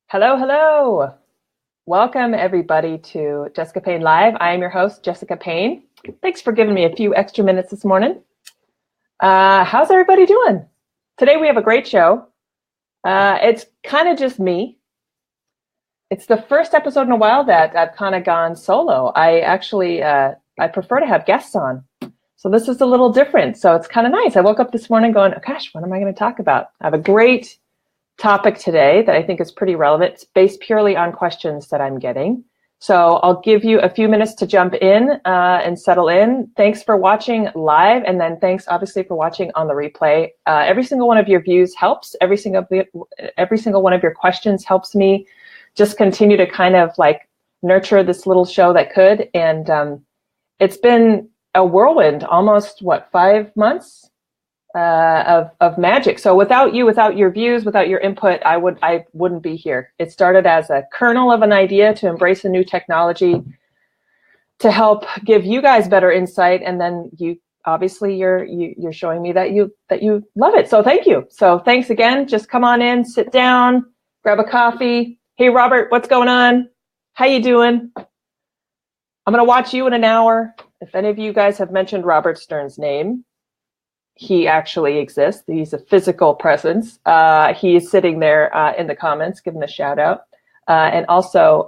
Hello, hello. Welcome everybody to Jessica Payne Live. I am your host, Jessica Payne. Thanks for giving me a few extra minutes this morning. How's everybody doing? Today we have a great show. It's kind of just me. It's the first episode in a while that I've kind of gone solo. I prefer to have guests on. So this is a little different. So it's kind of nice. I woke up this morning going, oh gosh, what am I going to talk about? I have a great topic today that I think is pretty relevant. It's based purely on questions that I'm getting. So I'll give you a few minutes to jump in and settle in. Thanks for watching live, and then thanks obviously for watching on the replay. Every single one of your views helps. Every single one of your questions helps me just continue to kind of like nurture this little show that could. And it's been a whirlwind, almost 5 months of magic. So without you, without your views, without your input, I wouldn't be here. It started as a kernel of an idea to embrace a new technology to help give you guys better insight, and then you obviously you're showing me that you love it. So thank you. So thanks again. Just come on in, sit down, grab a coffee. Hey Robert, what's going on? How you doing? I'm gonna watch you in an hour. If any of you guys have mentioned Robert Stern's name, he actually exists. He's a physical presence. He is sitting there in the comments. Give him a shout out. And also,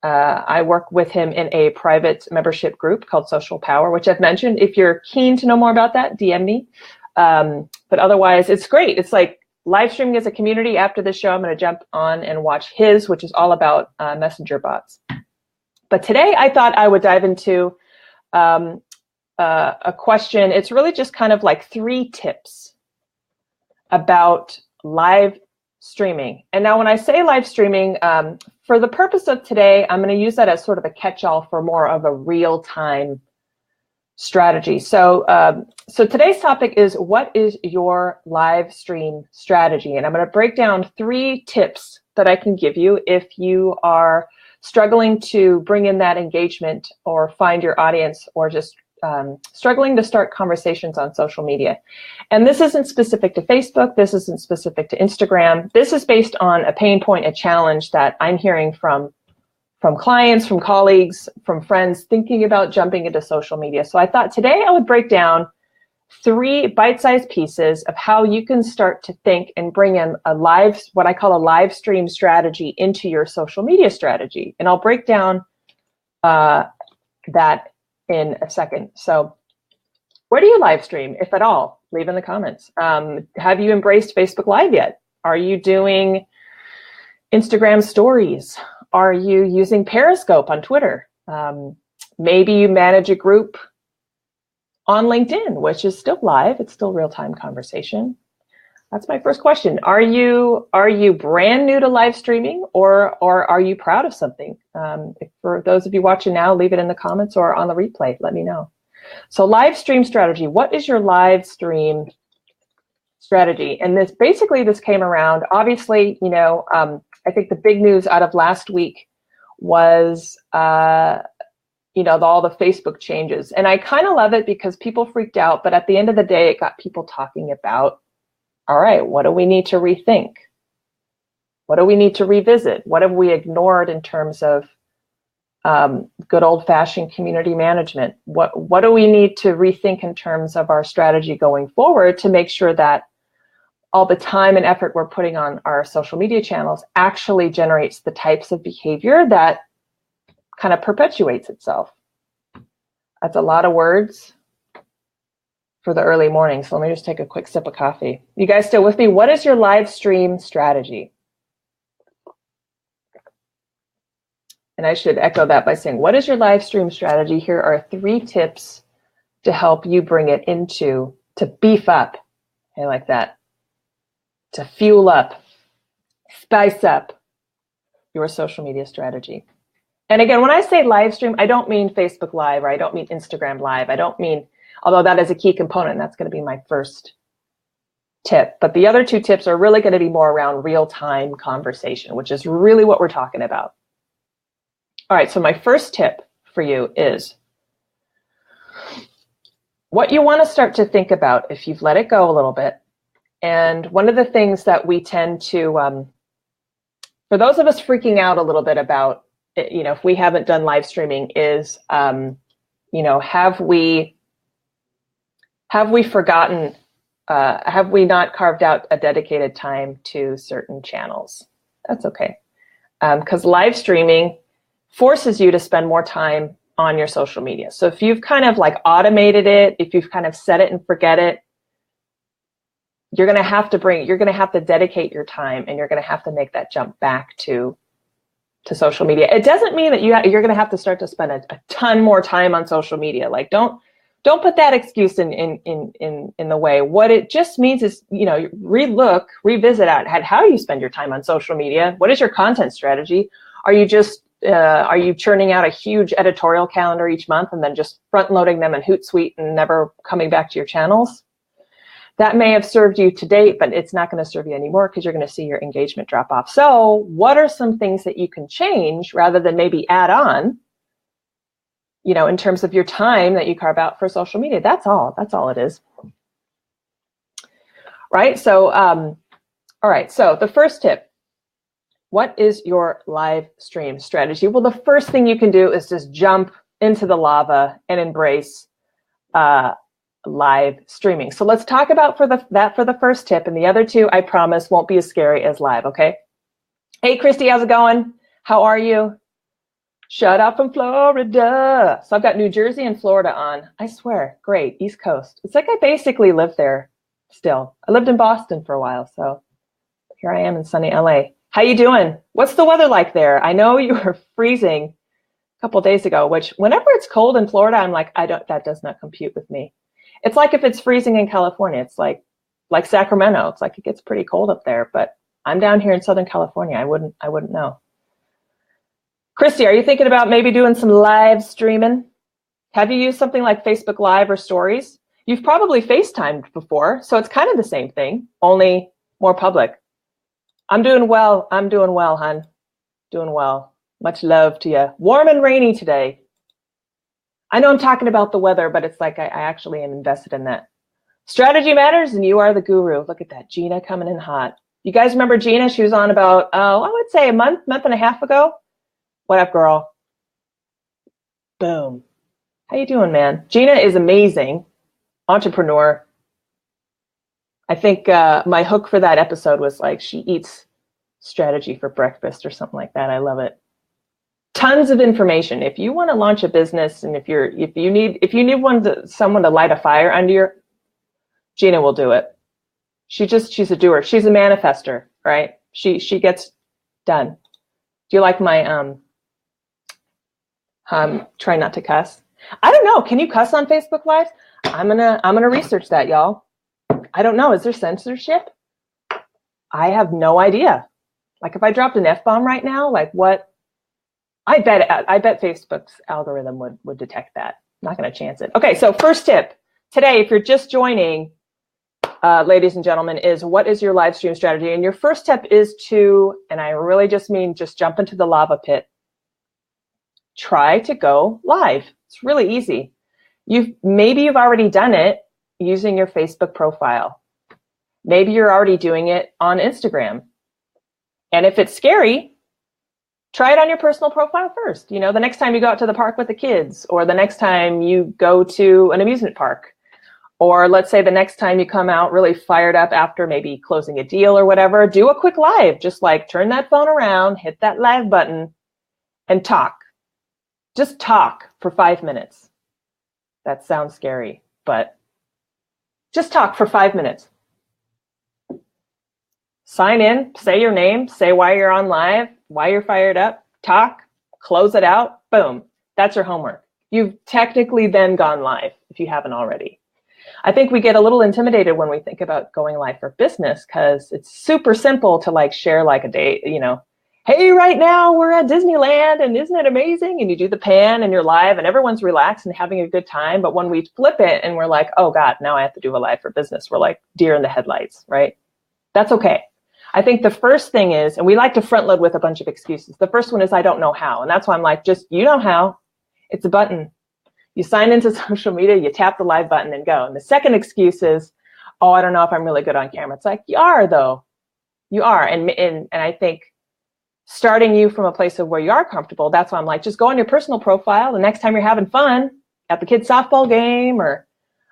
I work with him in a private membership group called Social Power, which I've mentioned. If you're keen to know more about that, DM me. But otherwise, it's great. It's like live streaming as a community. After this show, I'm going to jump on and watch his, which is all about messenger bots. But today, I thought I would dive into a question. It's really just kind of like 3 tips about live streaming. And now when I say live streaming, for the purpose of today, I'm going to use that as sort of a catch-all for more of a real-time strategy. So today's topic is, what is your live stream strategy? And I'm going to break down 3 tips that I can give you if you are struggling to bring in that engagement or find your audience, or just struggling to start conversations on social media. And this isn't specific to Facebook. This isn't specific to Instagram. This is based on a pain point, a challenge that I'm hearing from clients, from colleagues, from friends thinking about jumping into social media. So I thought today I would break down 3 bite-sized pieces of how you can start to think and bring in what I call a live stream strategy into your social media strategy. And I'll break down that in a second. So where do you live stream, if at all? Leave in the comments. Have you embraced Facebook Live yet? Are you doing Instagram stories? Are you using Periscope on Twitter? Maybe you manage a group on LinkedIn, which is still live. It's still real-time conversation. That's my first question. Are you brand new to live streaming, or are you proud of something? For those of you watching now, leave it in the comments or on the replay. Let me know. So live stream strategy. What is your live stream strategy? And this came around. Obviously, I think the big news out of last week was all the Facebook changes. And I kind of love it because people freaked out. But at the end of the day, it got people talking about, all right, what do we need to rethink? What do we need to revisit? What have we ignored in terms of good old-fashioned community management? What do we need to rethink in terms of our strategy going forward to make sure that all the time and effort we're putting on our social media channels actually generates the types of behavior that kind of perpetuates itself? That's a lot of words for the early morning. So let me just take a quick sip of coffee. You guys still with me? What is your live stream strategy? And I should echo that by saying, what is your live stream strategy? Here are 3 tips to help you bring it to beef up. I like that. To fuel up, spice up your social media strategy. And again, when I say live stream, I don't mean Facebook Live, or I don't mean Instagram Live. I don't mean, although that is a key component, that's going to be my first tip. But the other 2 tips are really going to be more around real-time conversation, which is really what we're talking about. All right, so my first tip for you is what you want to start to think about if you've let it go a little bit. And one of the things that we tend to for those of us freaking out a little bit about, if we haven't done live streaming, is, have we forgotten, have we not carved out a dedicated time to certain channels? That's okay. Because live streaming forces you to spend more time on your social media. So if you've kind of like automated it, if you've kind of set it and forget it, you're going to have to dedicate your time, and you're going to have to make that jump back to social media. It doesn't mean that you're going to have to start to spend a ton more time on social media. Like don't put that excuse in the way. What it just means is, revisit at how you spend your time on social media. What is your content strategy? Are you churning out a huge editorial calendar each month and then just front loading them in Hootsuite and never coming back to your channels? That may have served you to date, but it's not going to serve you anymore because you're going to see your engagement drop off. So what are some things that you can change rather than maybe add on, in terms of your time that you carve out for social media? That's all it is. Right? So, all right. So the first tip, what is your live stream strategy? Well, the first thing you can do is just jump into the lava and embrace live streaming. So let's talk about for the first tip, and the other two, I promise, won't be as scary as live, okay? Hey, Christy, how's it going? How are you? Shout out from Florida. So I've got New Jersey and Florida on. I swear, great, East Coast. It's like I basically live there still. I lived in Boston for a while, so here I am in sunny LA. How you doing? What's the weather like there? I know you were freezing a couple days ago, which whenever it's cold in Florida, I'm like, that does not compute with me. It's like if it's freezing in California, it's like Sacramento. It's like it gets pretty cold up there, but I'm down here in Southern California. I wouldn't know. Christy, are you thinking about maybe doing some live streaming? Have you used something like Facebook Live or Stories? You've probably FaceTimed before, so it's kind of the same thing, only more public. I'm doing well, hon. Doing well. Much love to you. Warm and rainy today. I know I'm talking about the weather, but it's like I actually am invested in that. Strategy matters, and you are the guru. Look at that, Gina coming in hot. You guys remember Gina? She was on about, I would say a month and a half ago. What up, girl? Boom. How you doing, man? Gina is amazing. Entrepreneur. I think my hook for that episode was like she eats strategy for breakfast or something like that. I love it. Tons of information. If you want to launch a business, and if you need someone to light a fire under your, Gina will do it. She's a doer. She's a manifester, right? She gets done. Do you like my try not to cuss? I don't know. Can you cuss on Facebook Live? I'm gonna research that, y'all. I don't know. Is there censorship? I have no idea. Like if I dropped an F-bomb right now, like what? I bet Facebook's algorithm would detect that. I'm not going to chance it. Okay, so first tip today, if you're just joining, ladies and gentlemen, is what is your live stream strategy? And your first step is to, and I really just mean just jump into the lava pit. Try to go live. It's really easy. Maybe you've already done it using your Facebook profile. Maybe you're already doing it on Instagram. And if it's scary, try it on your personal profile first. The next time you go out to the park with the kids, or the next time you go to an amusement park, or let's say the next time you come out really fired up after maybe closing a deal or whatever, do a quick live. Just like turn that phone around, hit that live button, and talk. Just talk for 5 minutes. That sounds scary, but just talk for 5 minutes. Sign in, say your name, say why you're on live, why you're fired up, talk, close it out, boom. That's your homework. You've technically then gone live if you haven't already. I think we get a little intimidated when we think about going live for business because it's super simple to like share like a day, hey, right now we're at Disneyland and isn't it amazing? And you do the pan and you're live and everyone's relaxed and having a good time. But when we flip it and we're like, oh God, now I have to do a live for business, we're like deer in the headlights, right? That's okay. I think the first thing is, and we like to front load with a bunch of excuses. The first one is I don't know how. And that's why I'm like, you know how. It's a button. You sign into social media, you tap the live button and go. And the second excuse is, oh, I don't know if I'm really good on camera. It's like, you are though. You are. And I think starting you from a place of where you are comfortable. That's why I'm like, just go on your personal profile. The next time you're having fun at the kids' softball game, or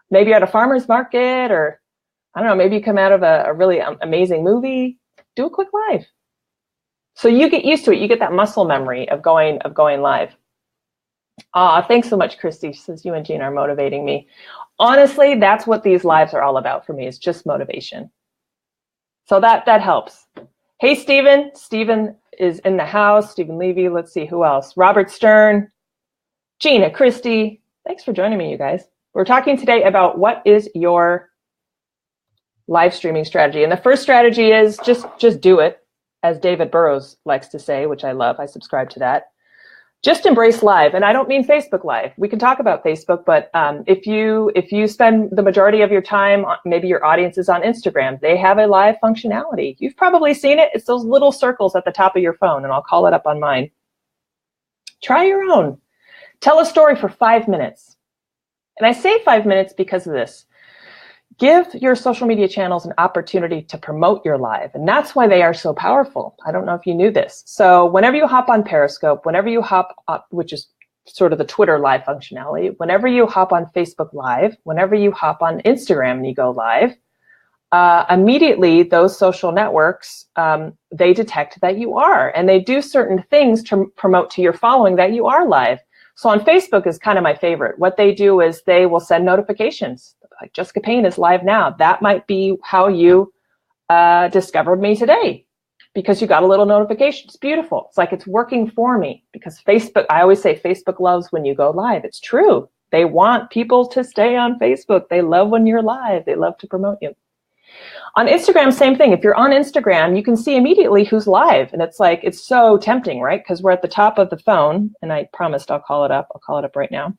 maybe at a farmer's market, or I don't know, maybe you come out of a really amazing movie, do a quick live. So you get used to it. You get that muscle memory of going live. Thanks so much, Christy. She says you and Jean are motivating me. Honestly, that's what these lives are all about for me, is just motivation. So that helps. Hey, Stephen. Stephen is in the house. Stephen Levy. Let's see, who else? Robert Stern, Gina, Christy. Thanks for joining me, you guys. We're talking today about what is your live streaming strategy. And the first strategy is just do it, as David Burrows likes to say, which I love. I subscribe to that. Just embrace live. And I don't mean Facebook Live. We can talk about Facebook, but if you spend the majority of your time, maybe your audience is on Instagram, they have a live functionality. You've probably seen it. It's those little circles at the top of your phone, and I'll call it up on mine. Try your own. Tell a story for 5 minutes. And I say 5 minutes because of this. Give your social media channels an opportunity to promote your live. And that's why they are so powerful. I don't know if you knew this. So whenever you hop on Periscope, whenever you hop up, which is sort of the Twitter live functionality, whenever you hop on Facebook Live, whenever you hop on Instagram and you go live, immediately those social networks, they detect that you are. And they do certain things to promote to your following that you are live. So on Facebook is kind of my favorite. What they do is they will send notifications. Like Jessica Payne is live now. That might be how you discovered me today, because you got a little notification. It's beautiful. It's like it's working for me, because Facebook, I always say Facebook loves when you go live. It's true. They want people to stay on Facebook. They love when you're live. They love to promote you. On Instagram, same thing. If you're on Instagram, you can see immediately who's live. And it's like, it's so tempting, right? Because we're at the top of the phone, and I promised I'll call it up. I'll call it up right now.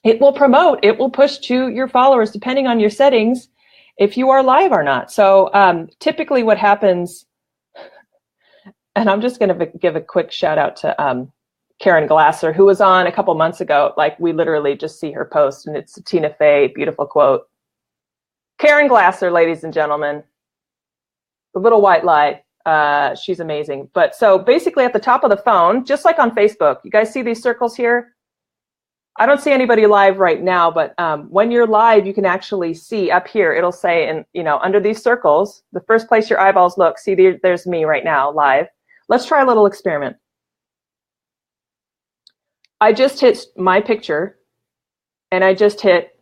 It will promote, it will push to your followers, depending on your settings, if you are live or not. So typically what happens, and I'm just going to give a quick shout out to Karen Glasser, who was on a couple months ago. Like, we literally just see her post, and it's a Tina Fey, beautiful quote. Karen Glasser, ladies and gentlemen, the little white lie. She's amazing. But so basically at the top of the phone, just like on Facebook, you guys see these circles here? I don't see anybody live right now, but when you're live, you can actually see up here. It'll say, under these circles, the first place your eyeballs look. See, there's me right now live. Let's try a little experiment. I just hit my picture, and I just hit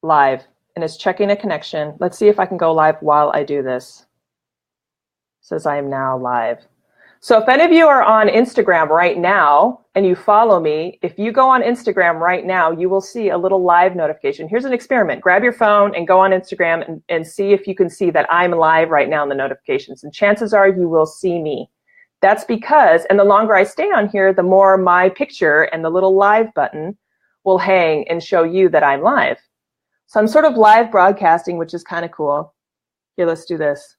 live, and it's checking a connection. Let's see if I can go live while I do this. It says I am now live. So if any of you are on Instagram right now and you follow me, if you go on Instagram right now, you will see a little live notification. Here's an experiment. Grab your phone and go on Instagram and see if you can see that I'm live right now in the notifications. And chances are you will see me. That's because, and the longer I stay on here, the more my picture and the little live button will hang and show you that I'm live. So I'm sort of live broadcasting, which is kind of cool. Here, let's do this.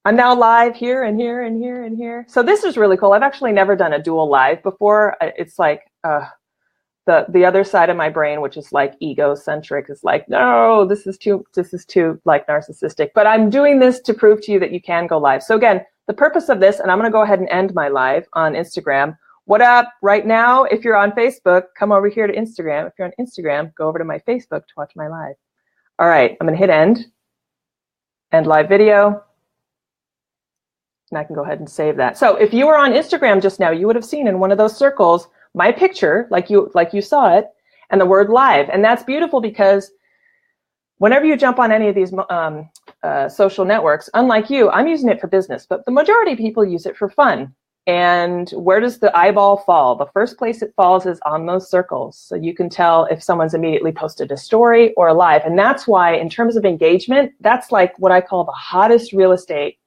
I'm now live here and here and here and here. So this is really cool. I've actually never done a dual live before. It's like the other side of my brain, which is like egocentric, is like, no, this is too like narcissistic. But I'm doing this to prove to you that you can go live. So again, the purpose of this, and I'm going to go ahead and end my live on Instagram. What up right now? If you're on Facebook, come over here to Instagram. If you're on Instagram, go over to my Facebook to watch my live. All right, I'm going to hit end live video. And I can go ahead and save that. So if you were on Instagram just now, you would have seen in one of those circles my picture, like you saw it, and the word live. And that's beautiful, because whenever you jump on any of these social networks, unlike you, I'm using it for business, but the majority of people use it for fun. And where does the eyeball fall? The first place it falls is on those circles. So you can tell if someone's immediately posted a story or a live. And that's why, in terms of engagement, that's like what I call the hottest real estate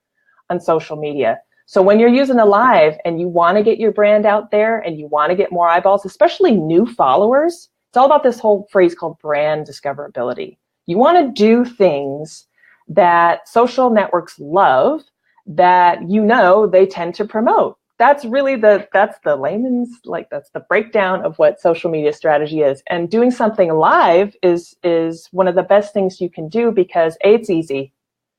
on social media. So when you're using a live and you want to get your brand out there and you want to get more eyeballs, especially new followers, it's all about this whole phrase called brand discoverability. You want to do things that social networks love, that they tend to promote. That's really that's the layman's, that's the breakdown of what social media strategy is. And doing something live is one of the best things you can do, because A, it's easy.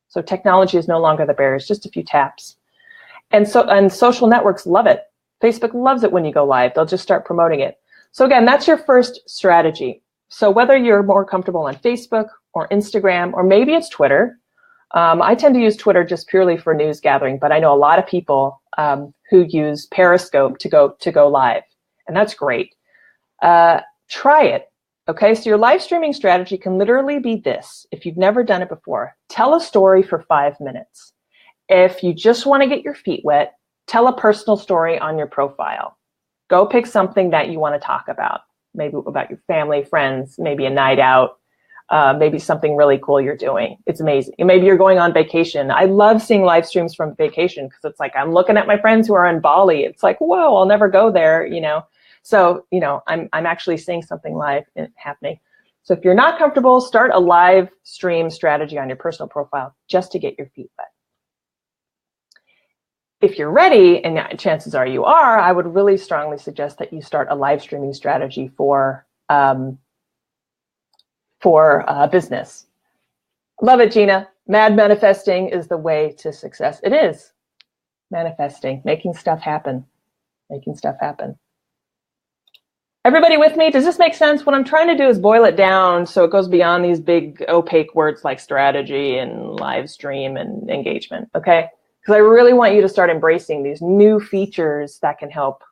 So technology is no longer the barrier. It's just a few taps. And social networks love it. Facebook loves it when you go live. They'll just start promoting it. So again, that's your first strategy. So whether you're more comfortable on Facebook or Instagram, or maybe it's Twitter. I tend to use Twitter just purely for news gathering, but I know a lot of people who use Periscope to go live, and that's great. Try it. Okay, so your live streaming strategy can literally be this. If you've never done it before, tell a story for 5 minutes. If you just want to get your feet wet, tell a personal story on your profile. Go pick something that you want to talk about, maybe about your family, friends, maybe a night out, maybe something really cool you're doing. It's amazing. Maybe you're going on vacation. I love seeing live streams from vacation because it's like I'm looking at my friends who are in Bali. It's like, whoa, I'll never go there, you know. So, you know, I'm actually seeing something live happening. So if you're not comfortable, start a live stream strategy on your personal profile just to get your feet wet. If you're ready, and chances are you are, I would really strongly suggest that you start a live streaming strategy for business. Love it, Gina. Mad manifesting is the way to success. It is manifesting, making stuff happen, making stuff happen. Everybody with me? Does this make sense? What I'm trying to do is boil it down so it goes beyond these big opaque words like strategy and live stream and engagement, okay? Because I really want you to start embracing these new features that can help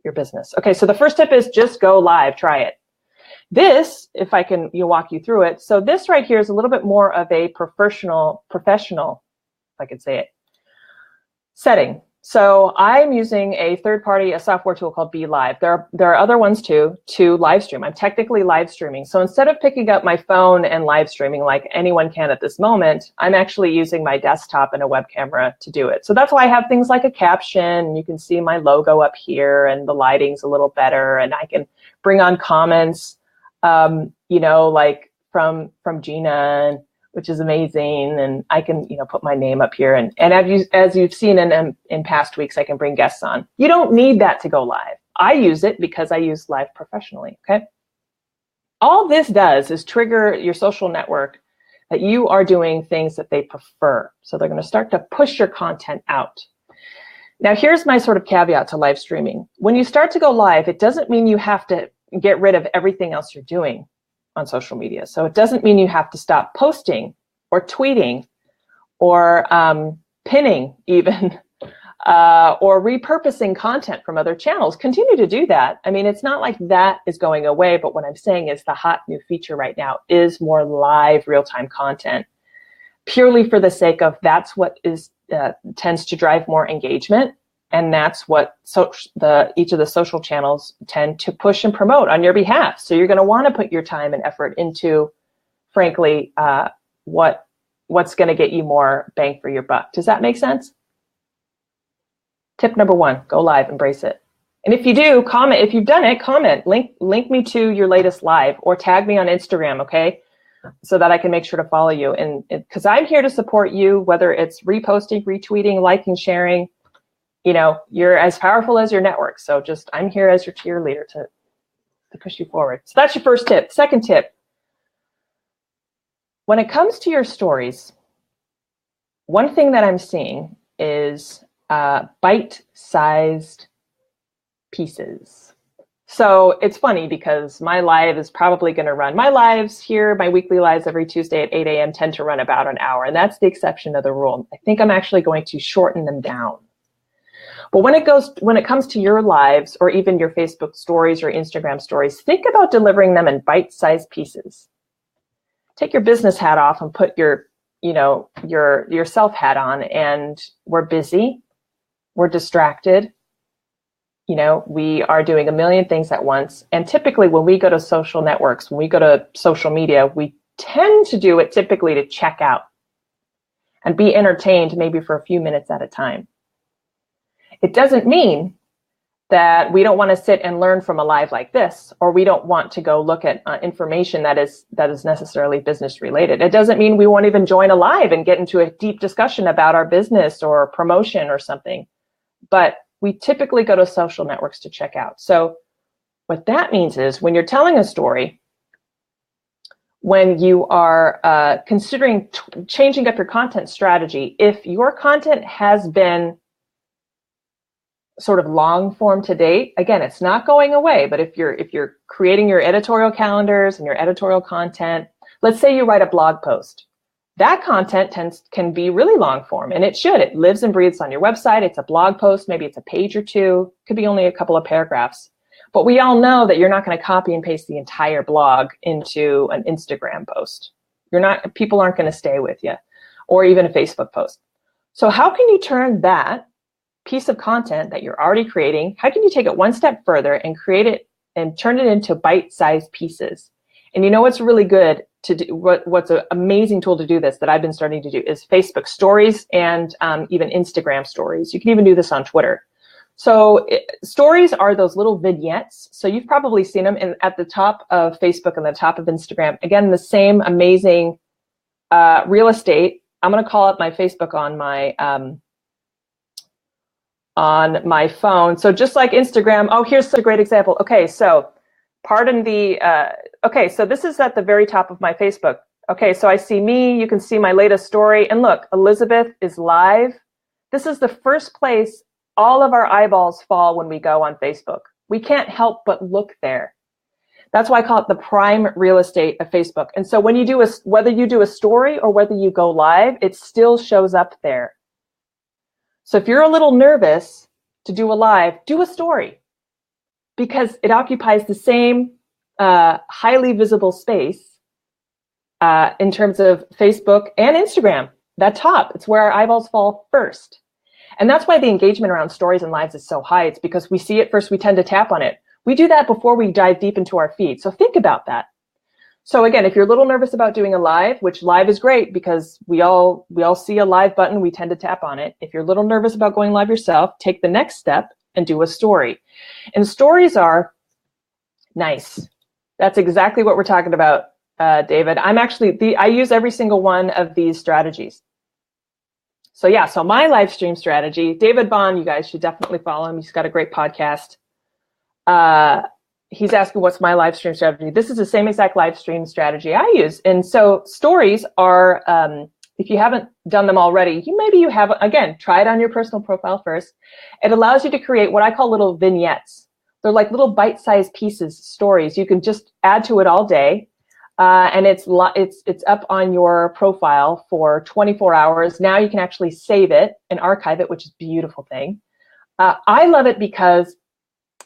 your business. Okay, so the first tip is just go live, try it. This, if I can walk you through it, so this right here is a little bit more of a professional, if I could say it, setting. So I'm using a a software tool called Be Live. There are other ones too, to live stream. I'm technically live streaming. So instead of picking up my phone and live streaming like anyone can at this moment, I'm actually using my desktop and a web camera to do it. So that's why I have things like a caption. You can see my logo up here and the lighting's a little better, and I can bring on comments, you know, like from Gina, which is amazing, and I can, you know, put my name up here, and as you've seen in past weeks, I can bring guests on. You don't need that to go live. I use it because I use live professionally, okay? All this does is trigger your social network that you are doing things that they prefer. So they're going to start to push your content out. Now, here's my sort of caveat to live streaming. When you start to go live, it doesn't mean you have to get rid of everything else you're doing on social media. So it doesn't mean you have to stop posting or tweeting or pinning even or repurposing content from other channels. Continue to do that. I mean, it's not like that is going away, but what I'm saying is the hot new feature right now is more live real-time content, purely for the sake of that's what tends to drive more engagement. And that's what each of the social channels tend to push and promote on your behalf. So you're going to want to put your time and effort into, frankly, what's going to get you more bang for your buck. Does that make sense? Tip number 1, go live, embrace it. And if you do, comment. If you've done it, comment. Link me to your latest live or tag me on Instagram, okay? So that I can make sure to follow you. And because I'm here to support you, whether it's reposting, retweeting, liking, sharing. You know, you're as powerful as your network. So I'm here as your cheerleader to push you forward. So that's your first tip. Second tip, when it comes to your stories, one thing that I'm seeing is bite-sized pieces. So it's funny because my live is probably going to run. My lives here, my weekly lives every Tuesday at 8 a.m. tend to run about an hour. And that's the exception of the rule. I think I'm actually going to shorten them down. But when it comes to your lives or even your Facebook stories or Instagram stories, think about delivering them in bite-sized pieces. Take your business hat off and put your self hat on, and we're busy, we're distracted, you know, we are doing a million things at once. And typically when we go to social networks, when we go to social media, we tend to do it typically to check out and be entertained maybe for a few minutes at a time. It doesn't mean that we don't want to sit and learn from a live like this, or we don't want to go look at information that is necessarily business related. It doesn't mean we won't even join a live and get into a deep discussion about our business or promotion or something. But we typically go to social networks to check out. So what that means is when you're telling a story, when you are considering changing up your content strategy, if your content has been sort of long form to date, again, it's not going away, but if you're creating your editorial calendars and your editorial content, let's say you write a blog post. That content can be really long form, and it should. It lives and breathes on your website. It's a blog post, maybe it's a page or two, could be only a couple of paragraphs. But we all know that you're not going to copy and paste the entire blog into an Instagram post. People aren't going to stay with you, or even a Facebook post. So how can you turn that piece of content that you're already creating, how can you take it one step further and create it and turn it into bite-sized pieces? And you know what's really good to do, what's an amazing tool to do this that I've been starting to do is Facebook stories and even Instagram stories. You can even do this on Twitter. So stories are those little vignettes. So you've probably seen them at the top of Facebook and the top of Instagram. Again, the same amazing real estate. I'm going to call up my Facebook on my phone. So just like Instagram, oh, here's a great example. Okay, so pardon the, okay, so this is at the very top of my Facebook. Okay, so I see me, you can see my latest story. And look, Elizabeth is live. This is the first place all of our eyeballs fall when we go on Facebook. We can't help but look there. That's why I call it the prime real estate of Facebook. And so when you do whether you do a story or whether you go live, it still shows up there. So if you're a little nervous to do a live, do a story, because it occupies the same highly visible space in terms of Facebook and Instagram. That top, it's where our eyeballs fall first. And that's why the engagement around stories and lives is so high. It's because we see it first, we tend to tap on it. We do that before we dive deep into our feed. So think about that. So again, if you're a little nervous about doing a live, which live is great because we all see a live button, we tend to tap on it. If you're a little nervous about going live yourself, take the next step and do a story. And stories are nice. That's exactly what we're talking about, David. I use every single one of these strategies. So yeah, so my live stream strategy, David Bond, you guys should definitely follow him. He's got a great podcast. He's asking what's my live stream strategy. This is the same exact live stream strategy I use. And so stories are, if you haven't done them already, you have, again, try it on your personal profile first. It allows you to create what I call little vignettes. They're like little bite-sized pieces, stories. You can just add to it all day. And it's up on your profile for 24 hours. Now you can actually save it and archive it, which is a beautiful thing. I love it because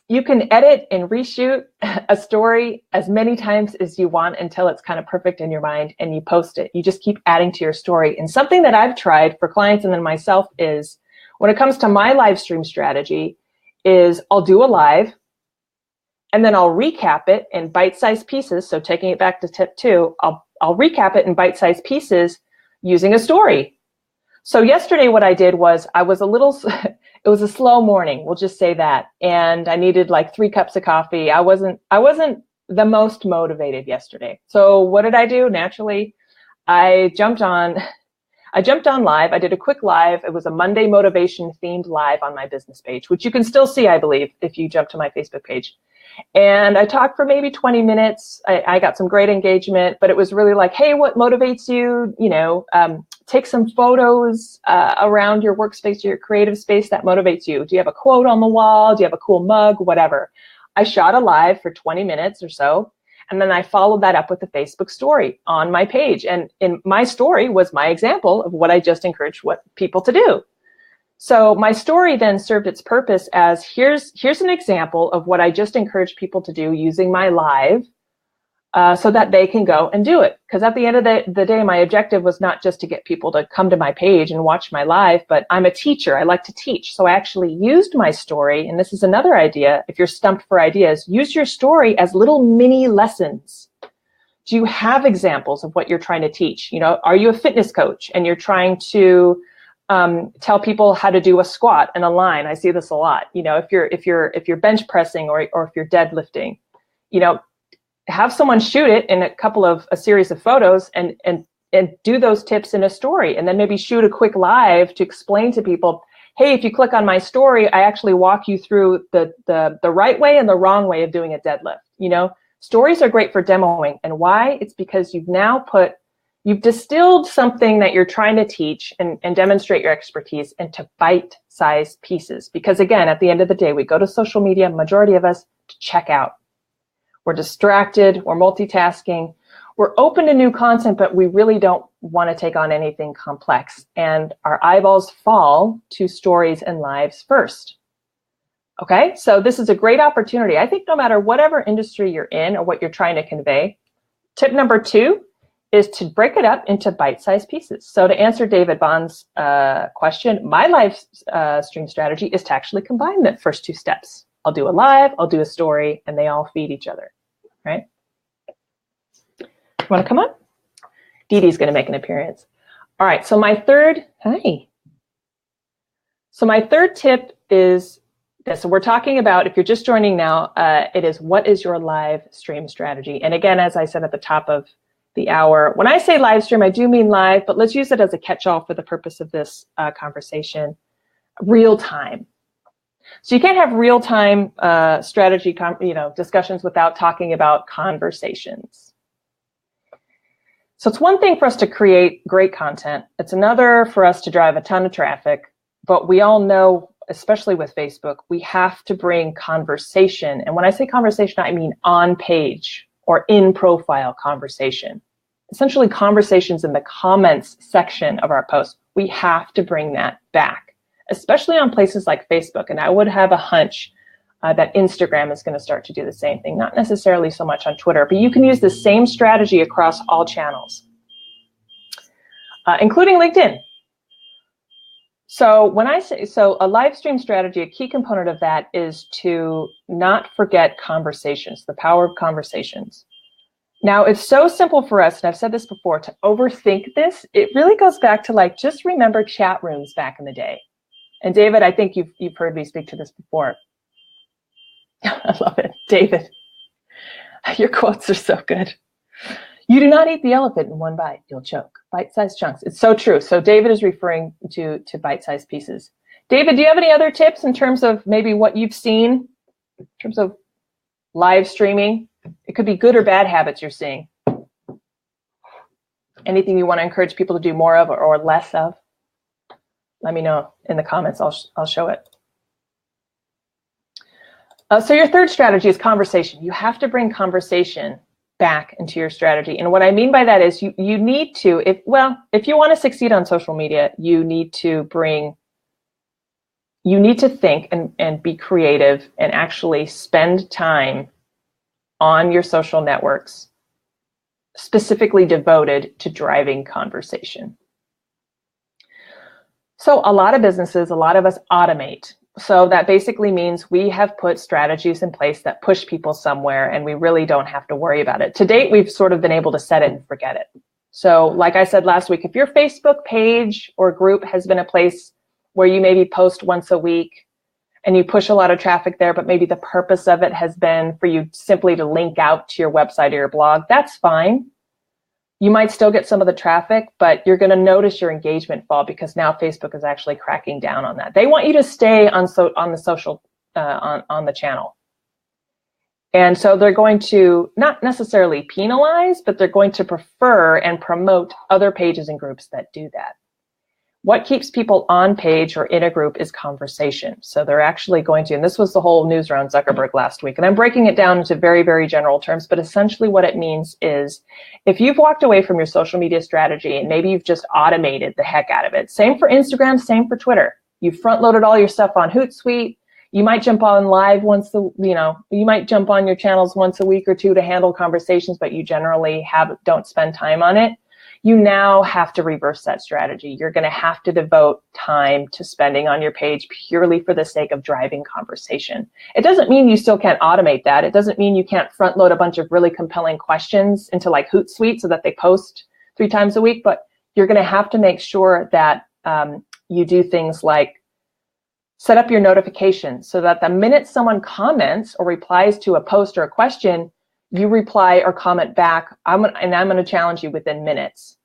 you can edit and reshoot a story as many times as you want until it's kind of perfect in your mind, and you post it. You just keep adding to your story. And something that I've tried for clients and then myself is, when it comes to my live stream strategy, is I'll do a live, and then I'll recap it in bite-sized pieces. So taking it back to tip 2, I'll recap it in bite-sized pieces using a story. So yesterday what I did was it was a slow morning, we'll just say that. And I needed like 3 cups of coffee. I wasn't the most motivated yesterday. So what did I do? Naturally, I jumped on live. I did a quick live. It was a Monday motivation themed live on my business page, which you can still see, I believe, if you jump to my Facebook page. And I talked for maybe 20 minutes. I got some great engagement, but it was really like, hey, what motivates you? Take some photos around your workspace, your creative space that motivates you. Do you have a quote on the wall? Do you have a cool mug? Whatever. I shot a live for 20 minutes or so, and then I followed that up with a Facebook story on my page. And in my story was my example of what I just encouraged people to do. So my story then served its purpose as here's an example of what I just encouraged people to do using my live so that they can go and do it. Because at the end of the day, my objective was not just to get people to come to my page and watch my live, but I'm a teacher. I like to teach. So I actually used my story, and this is another idea. If you're stumped for ideas, use your story as little mini lessons. Do you have examples of what you're trying to teach? Are you a fitness coach and you're trying to tell people how to do a squat and a line? I see this a lot. If you're bench pressing or if you're deadlifting, have someone shoot it in a series of photos and do those tips in a story, and then maybe shoot a quick live to explain to people, hey, if you click on my story, I actually walk you through the right way and the wrong way of doing a deadlift. Stories are great for demoing. And why? It's because you've now put You've distilled something that you're trying to teach and demonstrate your expertise into bite-sized pieces. Because again, at the end of the day, we go to social media, majority of us, to check out. We're distracted, we're multitasking, we're open to new content, but we really don't want to take on anything complex. And our eyeballs fall to stories and lives first. Okay, so this is a great opportunity. I think no matter whatever industry you're in or what you're trying to convey, tip number 2 is to break it up into bite-sized pieces. So to answer David Bond's question, my live stream strategy is to actually combine the first 2 steps. I'll do a live, I'll do a story, and they all feed each other, right? You want to come up? Dee Dee's going to make an appearance. All right, so my third, hi. So my third tip is this. So we're talking about, if you're just joining now, it is what is your live stream strategy? And again, as I said at the top of the hour, when I say live stream, I do mean live, but let's use it as a catch-all for the purpose of this conversation. Real time. So you can't have real-time strategy discussions without talking about conversations. So it's one thing for us to create great content. It's another for us to drive a ton of traffic. But we all know, especially with Facebook, we have to bring conversation. And when I say conversation, I mean on page or in profile conversation. Essentially conversations in the comments section of our post. We have to bring that back, especially on places like Facebook. And I would have a hunch that Instagram is going to start to do the same thing. Not necessarily so much on Twitter, but you can use the same strategy across all channels, including LinkedIn. So when I say, so a live stream strategy, a key component of that is to not forget conversations, the power of conversations. Now, it's so simple for us, and I've said this before, to overthink this. It really goes back to like, just remember chat rooms back in the day. And David, I think you've heard me speak to this before. I love it. David, your quotes are so good. You do not eat the elephant in one bite, you'll choke. Bite-sized chunks. It's so true. So David is referring to bite-sized pieces. David, do you have any other tips in terms of maybe what you've seen in terms of live streaming? It could be good or bad habits you're seeing. Anything you want to encourage people to do more of or less of? Let me know in the comments. I'll show it. So your third strategy is conversation. You have to bring conversation back into your strategy. And what I mean by that is you need to, if you want to succeed on social media, you need to think and be creative and actually spend time on your social networks specifically devoted to driving conversation. So a lot of businesses, a lot of us automate. So that basically means we have put strategies in place that push people somewhere and we really don't have to worry about it. To date, we've sort of been able to set it and forget it. So like I said last week, if your Facebook page or group has been a place where you maybe post once a week and you push a lot of traffic there, but maybe the purpose of it has been for you simply to link out to your website or your blog, that's fine. You might still get some of the traffic, but you're going to notice your engagement fall because now Facebook is actually cracking down on that. They want you to stay on the social on the channel. And so they're going to not necessarily penalize, but they're going to prefer and promote other pages and groups that do that. What keeps people on page or in a group is conversation. So they're actually going to, and this was the whole news around Zuckerberg last week, and I'm breaking it down into very, very general terms, but essentially what it means is if you've walked away from your social media strategy and maybe you've just automated the heck out of it, same for Instagram, same for Twitter. You've front-loaded all your stuff on Hootsuite. You might jump on live you might jump on your channels once a week or two to handle conversations, but you generally don't spend time on it. You now have to reverse that strategy. You're going to have to devote time to spending on your page purely for the sake of driving conversation. It doesn't mean you still can't automate that. It doesn't mean you can't front load a bunch of really compelling questions into like Hootsuite so that they post 3 times a week, but you're going to have to make sure that you do things like set up your notifications so that the minute someone comments or replies to a post or a question, you reply or comment back, I'm going to challenge you within minutes.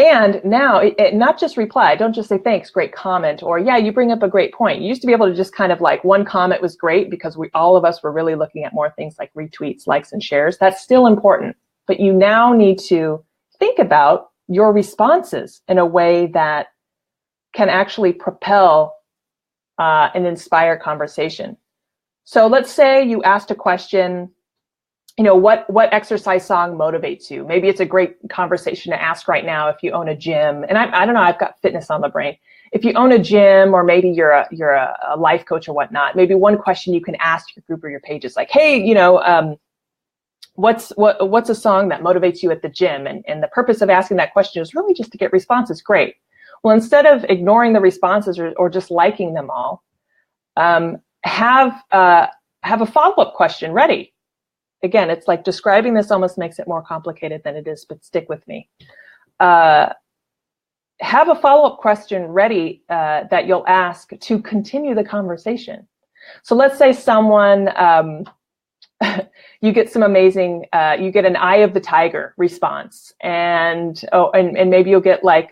And now, not just reply, don't just say, thanks, great comment, or yeah, you bring up a great point. You used to be able to just kind of like one comment was great because all of us were really looking at more things like retweets, likes, and shares. That's still important, but you now need to think about your responses in a way that can actually propel and inspire conversation. So let's say you asked a question, what exercise song motivates you? Maybe it's a great conversation to ask right now if you own a gym. And I don't know, I've got fitness on the brain. If you own a gym, or maybe you're a life coach or whatnot, maybe one question you can ask your group or your page is like, hey, what's a song that motivates you at the gym? And the purpose of asking that question is really just to get responses. Great. Well, instead of ignoring the responses or just liking them all, have a follow-up question ready. Again, it's like describing this almost makes it more complicated than it is, but stick with me. Have a follow-up question ready that you'll ask to continue the conversation. So let's say someone, you get some amazing, you get an eye of the tiger response. And maybe you'll get like,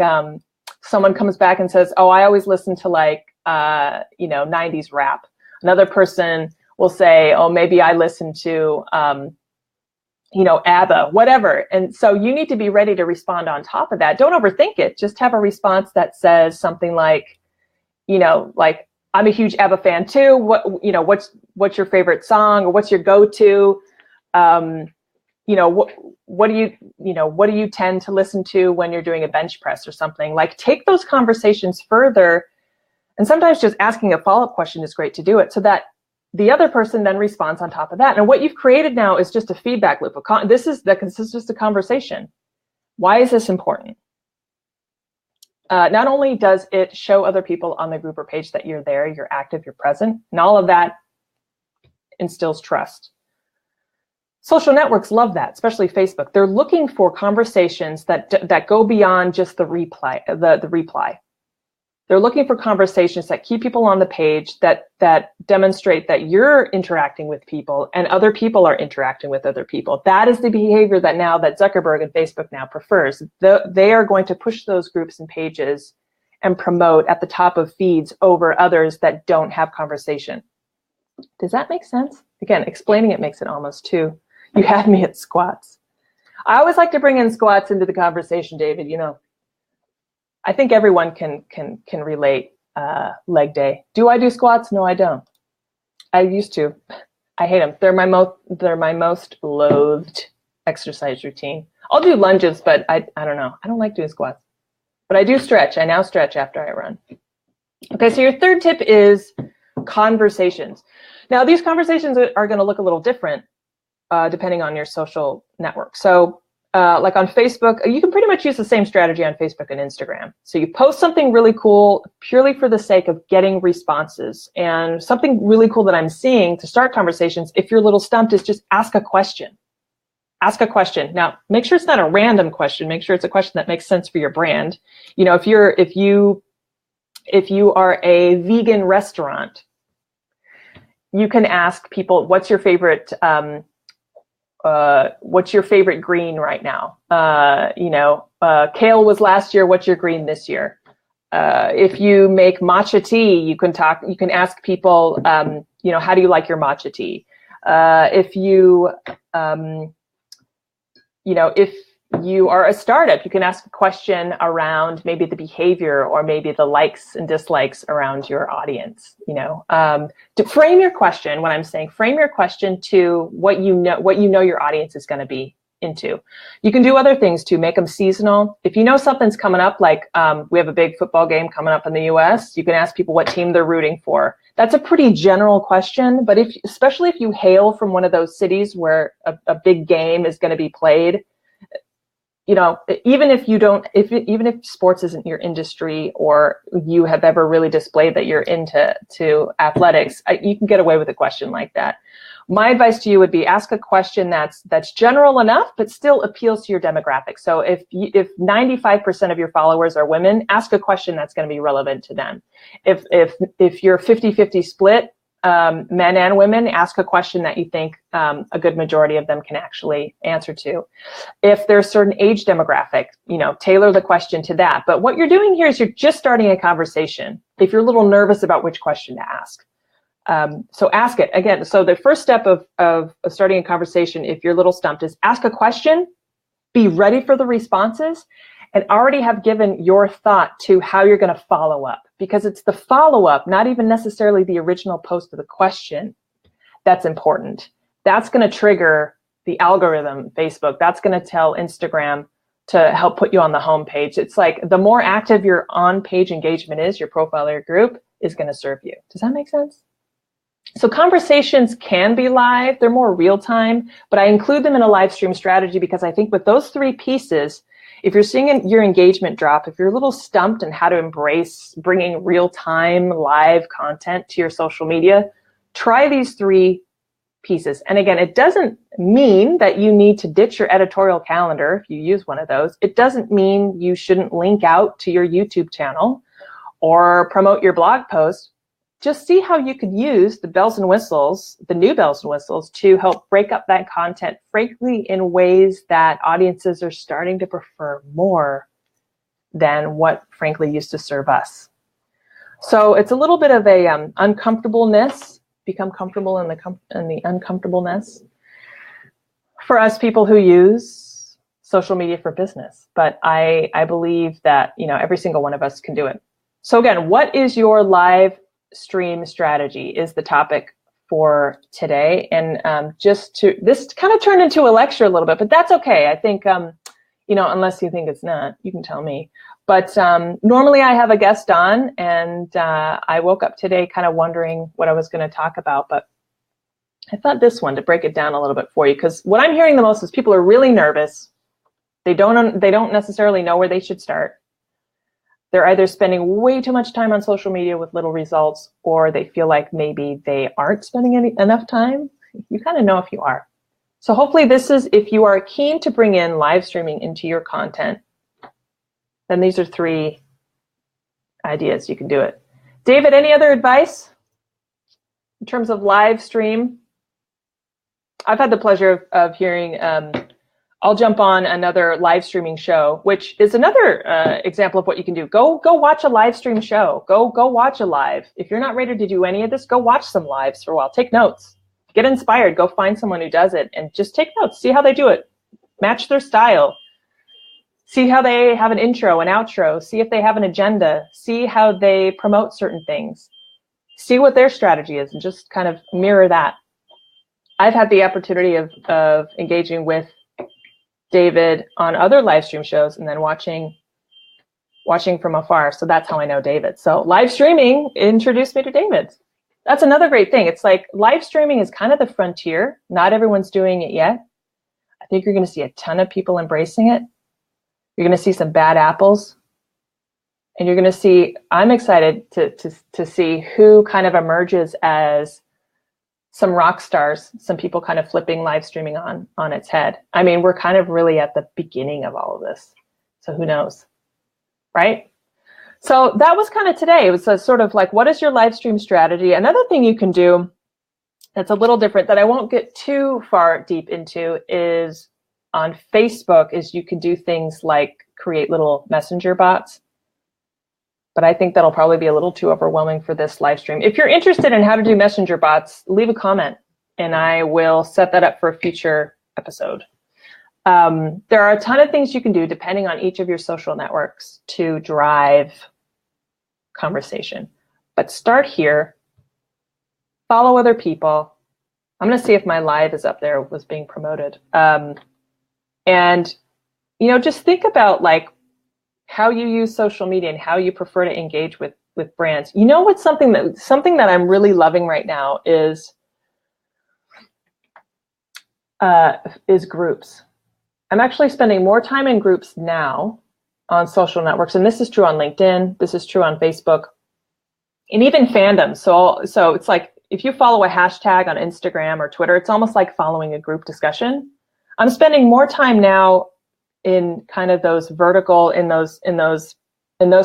someone comes back and says, oh, I always listen to like, 90s rap. Another person will say, oh, maybe I listen to, ABBA, whatever. And so you need to be ready to respond on top of that. Don't overthink it. Just have a response that says something like, like, I'm a huge ABBA fan too. What's your favorite song, or what's your go-to? What do you tend to listen to when you're doing a bench press or something? Like, take those conversations further. And sometimes just asking a follow-up question is great to do it, so that the other person then responds on top of that. And what you've created now is just a feedback loop. This is just a conversation. Why is this important? Not only does it show other people on the group or page that you're there, you're active, you're present, and all of that instills trust. Social networks love that, especially Facebook. They're looking for conversations that go beyond just the reply. They're looking for conversations that keep people on the page, that demonstrate that you're interacting with people and other people are interacting with other people. That is the behavior that Zuckerberg and Facebook now prefers. They are going to push those groups and pages and promote at the top of feeds over others that don't have conversation. Does that make sense? Again, explaining it makes it almost too. You had me at squats. I always like to bring in squats into the conversation, David. I think everyone can relate. Leg day. Do I do squats? No, I don't. I used to. I hate them. They're my most loathed exercise routine. I'll do lunges, but I don't know. I don't like doing squats. But I do stretch. I now stretch after I run. Okay, so your third tip is conversations. Now, these conversations are going to look a little different depending on your social network. So like on Facebook, you can pretty much use the same strategy on Facebook and Instagram. So you post something really cool purely for the sake of getting responses. And something really cool that I'm seeing to start conversations, if you're a little stumped, is just ask a question. Ask a question. Now, make sure it's not a random question. Make sure it's a question that makes sense for your brand. If you are a vegan restaurant, you can ask people, what's your favorite green right now? Kale was last year. What's your green this year? If you make matcha tea, you can ask people, how do you like your matcha tea? If you are a startup, you can ask a question around maybe the behavior or maybe the likes and dislikes around your audience. To frame your question, what I'm saying, frame your question to what you know your audience is going to be into. You can do other things to make them seasonal. If you know something's coming up, like we have a big football game coming up in the US, you can ask people what team they're rooting for. That's a pretty general question, but especially if you hail from one of those cities where a big game is going to be played, even if sports isn't your industry or you have ever really displayed that you're into athletics, you can get away with a question like that. My advice to you would be ask a question that's general enough, but still appeals to your demographic. So if 95% of your followers are women, ask a question that's going to be relevant to them. If you're 50-50 split, men and women, ask a question that you think a good majority of them can actually answer to. If there's a certain age demographic, tailor the question to that. But what you're doing here is you're just starting a conversation if you're a little nervous about which question to ask. So ask it. Again, so the first step of starting a conversation, if you're a little stumped, is ask a question be ready for the responses, and already have given your thought to how you're going to follow up, because it's the follow-up, not even necessarily the original post of the question, that's important. That's going to trigger the algorithm, Facebook. That's going to tell Instagram to help put you on the home page. It's like the more active your on-page engagement is, your profile or your group is going to serve you. Does that make sense? So conversations can be live. They're more real time, but I include them in a live stream strategy because I think with those three pieces, if you're seeing your engagement drop, if you're a little stumped on how to embrace bringing real time live content to your social media, try these three pieces. And again, it doesn't mean that you need to ditch your editorial calendar if you use one of those. It doesn't mean you shouldn't link out to your YouTube channel or promote your blog post. Just see how you could use the bells and whistles, the new bells and whistles, to help break up that content, frankly, in ways that audiences are starting to prefer more than what, frankly, used to serve us. So it's a little bit of a uncomfortableness. Become comfortable in the uncomfortableness for us people who use social media for business. But I believe that, you know, every single one of us can do it. So again, what is your live stream strategy is the topic for today. And this kind of turned into a lecture a little bit, but that's okay. I think, you know, unless you think it's not, you can tell me. But normally I have a guest on, and I woke up today kind of wondering what I was going to talk about, but I thought this one to break it down a little bit for you, because what I'm hearing the most is people are really nervous. They don't necessarily know where they should start. They're either spending way too much time on social media with little results, or they feel like maybe they aren't spending enough time. You kind of know if you are. So hopefully this is, if you are keen to bring in live streaming into your content, then these are three ideas you can do it. David, any other advice in terms of live stream? I've had the pleasure of hearing, I'll jump on another live streaming show, which is another example of what you can do. Go watch a live stream show. Go watch a live. If you're not ready to do any of this, go watch some lives for a while. Take notes. Get inspired. Go find someone who does it and just take notes. See how they do it. Match their style. See how they have an intro, an outro. See if they have an agenda. See how they promote certain things. See what their strategy is and just kind of mirror that. I've had the opportunity of engaging with David on other live stream shows and then watching from afar. So that's how I know David. So live streaming introduced me to David. That's another great thing. It's like live streaming is kind of the frontier. Not everyone's doing it yet. I think you're going to see a ton of people embracing it. You're going to see some bad apples. And you're going to see, I'm excited to see who kind of emerges as some rock stars, some people kind of flipping live streaming on its head. I mean, we're kind of really at the beginning of all of this. So who knows, right? So that was kind of today. It was a sort of like, what is your live stream strategy? Another thing you can do that's a little different that I won't get too far deep into is on Facebook is you can do things like create little messenger bots. But I think that'll probably be a little too overwhelming for this live stream. If you're interested in how to do messenger bots, leave a comment and I will set that up for a future episode. There are a ton of things you can do depending on each of your social networks to drive conversation. But start here, follow other people. I'm going to see if my live is up there, was being promoted. And, you know, just think about like how you use social media and how you prefer to engage with brands. You know what's something that I'm really loving right now is groups. I'm actually spending more time in groups now on social networks, and this is true on LinkedIn, this is true on Facebook, and even fandoms. So it's like if you follow a hashtag on Instagram or Twitter, it's almost like following a group discussion. I'm spending more time now in kind of those vertical, in those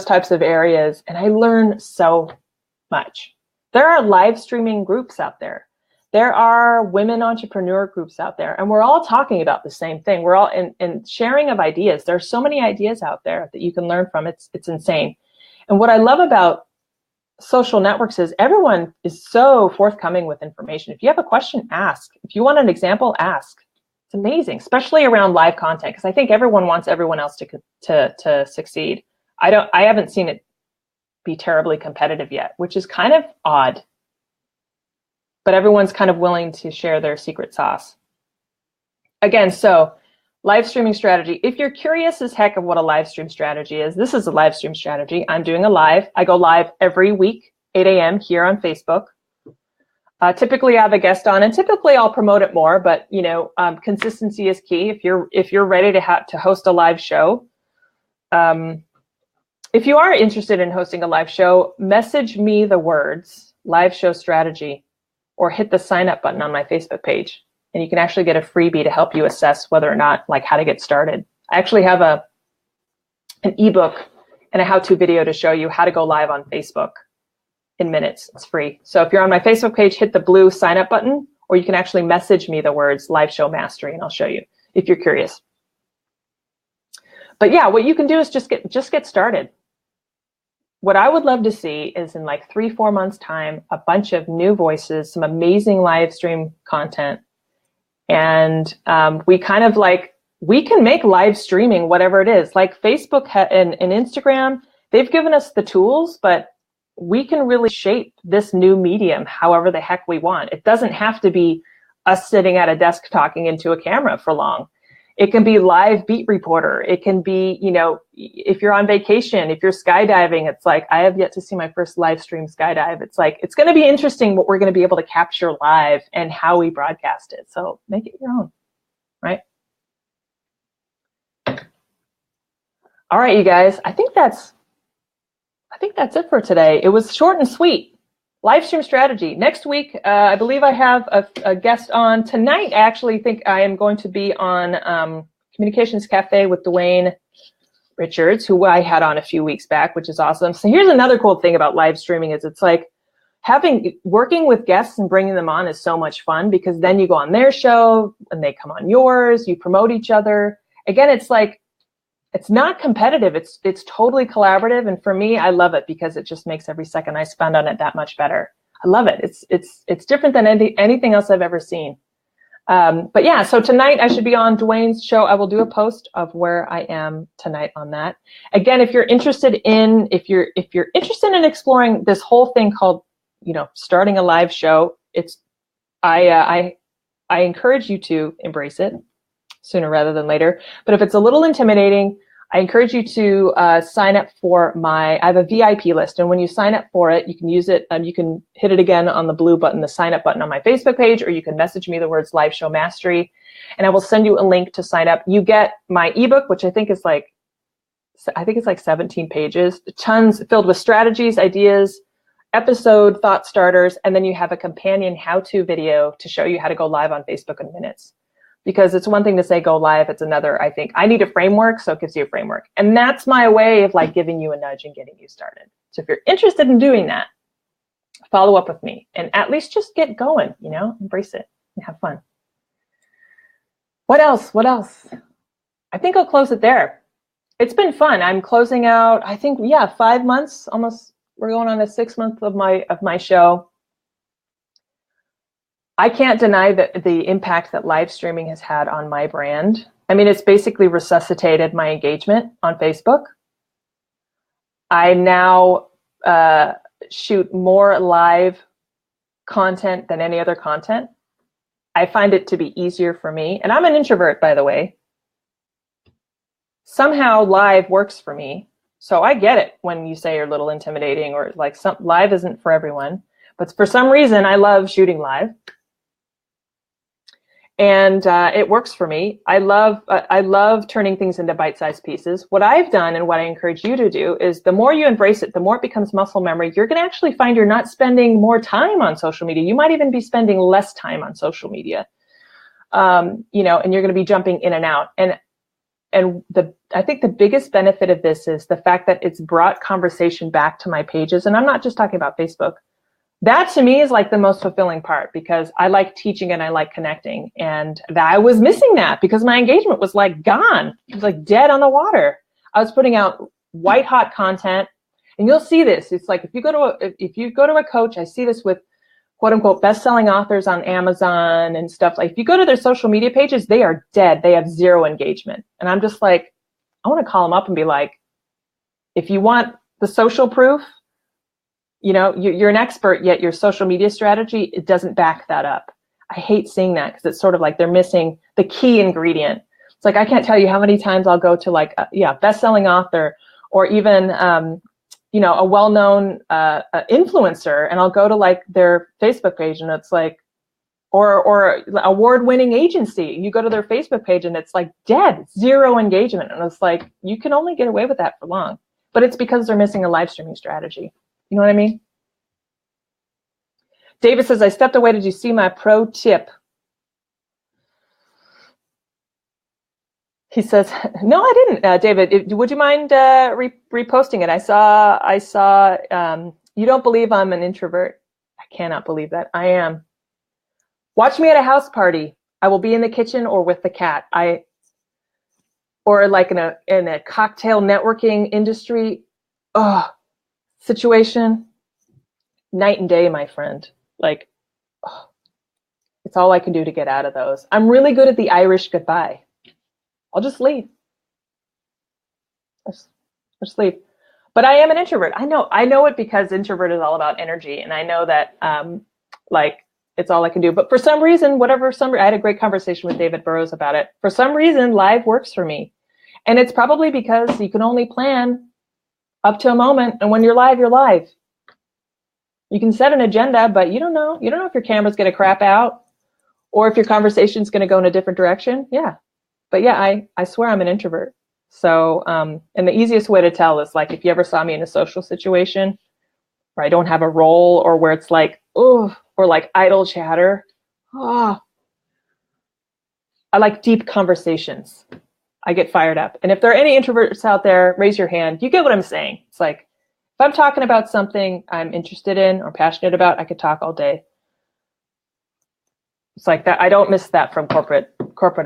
types of areas, and I learn so much. There are live streaming groups out there. There are women entrepreneur groups out there, and we're all talking about the same thing. We're all in sharing of ideas. There's so many ideas out there that you can learn from. It's insane. And what I love about social networks is everyone is so forthcoming with information. If you have a question, ask. If you want an example, ask. It's amazing, especially around live content, because I think everyone wants everyone else to succeed. I haven't seen it be terribly competitive yet, which is kind of odd. But everyone's kind of willing to share their secret sauce. Again, so live streaming strategy. If you're curious as heck of what a live stream strategy is, this is a live stream strategy. I'm doing a live. I go live every week, 8 a.m. here on Facebook. Typically I have a guest on, and typically I'll promote it more, but consistency is key. If you're ready to host a live show, if you are interested in hosting a live show, message me the words live show strategy, or hit the sign up button on my Facebook page. And you can actually get a freebie to help you assess whether or not, like, how to get started. I actually have an ebook and a how-to video to show you how to go live on Facebook in minutes. It's free. So if you're on my Facebook page, hit the blue sign up button, or you can actually message me the words live show mastery, and I'll show you if you're curious. But yeah, what you can do is just get started. What I would love to see is in like 3-4 months time, a bunch of new voices, some amazing live stream content. And we can make live streaming whatever it is. Like Facebook and Instagram, they've given us the tools, but we can really shape this new medium however the heck we want. It doesn't have to be us sitting at a desk talking into a camera for long. It can be live beat reporter. It can be, if you're on vacation, if you're skydiving, it's like, I have yet to see my first live stream skydive. It's like, it's going to be interesting what we're going to be able to capture live and how we broadcast it. So make it your own, right? All right, you guys, I think that's it for today. It was short and sweet. Live stream strategy. Next week, I believe I have a guest on. Tonight, I actually think I am going to be on Communications Cafe with Dwayne Richards, who I had on a few weeks back, which is awesome. So here's another cool thing about live streaming is it's like working with guests and bringing them on is so much fun, because then you go on their show and they come on yours, you promote each other. Again, it's like, it's not competitive. It's totally collaborative. And for me, I love it because it just makes every second I spend on it that much better. I love it. It's different than anything else I've ever seen. But yeah, so tonight I should be on Dwayne's show. I will do a post of where I am tonight on that. Again, if you're interested in exploring this whole thing called, starting a live show, I encourage you to embrace it sooner rather than later. But if it's a little intimidating, I encourage you to sign up for I have a VIP list. And when you sign up for it, you can use it. You can hit it again on the blue button, the sign up button on my Facebook page, or you can message me the words live show mastery, and I will send you a link to sign up. You get my ebook, which I think it's like 17 pages, tons filled with strategies, ideas, episode thought starters, and then you have a companion how-to video to show you how to go live on Facebook in minutes. Because it's one thing to say go live, it's another, I think, I need a framework, so it gives you a framework. And that's my way of like giving you a nudge and getting you started. So if you're interested in doing that, follow up with me and at least just get going, embrace it and have fun. What else? I think I'll close it there. It's been fun. I'm closing out, I think, 5 months, almost, we're going on the 6th month of my show. I can't deny the impact that live streaming has had on my brand. I mean, it's basically resuscitated my engagement on Facebook. I now shoot more live content than any other content. I find it to be easier for me. And I'm an introvert, by the way. Somehow live works for me. So I get it when you say you're a little intimidating or like live isn't for everyone. But for some reason, I love shooting live. And it works for me. I love turning things into bite-sized pieces. What I've done and what I encourage you to do is the more you embrace it, the more it becomes muscle memory. You're going to actually find you're not spending more time on social media. You might even be spending less time on social media, and you're going to be jumping in and out. And I think the biggest benefit of this is the fact that it's brought conversation back to my pages. And I'm not just talking about Facebook. That to me is like the most fulfilling part, because I like teaching and I like connecting, and I was missing that because my engagement was like gone. It was like dead on the water. I was putting out white hot content, and you'll see this. It's like if you go to a coach, I see this with quote unquote best-selling authors on Amazon and stuff. Like if you go to their social media pages, they are dead. They have zero engagement. And I'm just like, I want to call them up and be like, if you want the social proof, you know, you're an expert, yet your social media strategy, it doesn't back that up. I hate seeing that because it's sort of like they're missing the key ingredient. It's like, I can't tell you how many times I'll go to like, best-selling author, or even, you know, a well-known influencer, and I'll go to like their Facebook page and it's like, or award-winning agency. You go to their Facebook page and it's like dead, zero engagement. And it's like, you can only get away with that for long. But it's because they're missing a live streaming strategy. You know what I mean? David says, I stepped away. Did you see my pro tip? He says, no, I didn't, David. Would you mind reposting it? I saw, you don't believe I'm an introvert. I cannot believe that. I am. Watch me at a house party. I will be in the kitchen or with the cat. Or like in a cocktail networking industry situation, night and day, my friend. Like, it's all I can do to get out of those. I'm really good at the Irish goodbye. I'll just leave. I'll just leave. But I am an introvert. I know it because introvert is all about energy, and I know that like it's all I can do. But for some reason, I had a great conversation with David Burrows about it. For some reason, live works for me. And it's probably because you can only plan up to a moment, and when you're live, you're live. You can set an agenda, but you don't know. You don't know if your camera's going to crap out or if your conversation's going to go in a different direction. Yeah. But yeah, I swear I'm an introvert. So, and the easiest way to tell is like if you ever saw me in a social situation where I don't have a role, or where it's like, oh, or like idle chatter. Oh, I like deep conversations. I get fired up. And if there are any introverts out there, raise your hand. You get what I'm saying. It's like, if I'm talking about something I'm interested in or passionate about, I could talk all day. It's like that. I don't miss that from corporate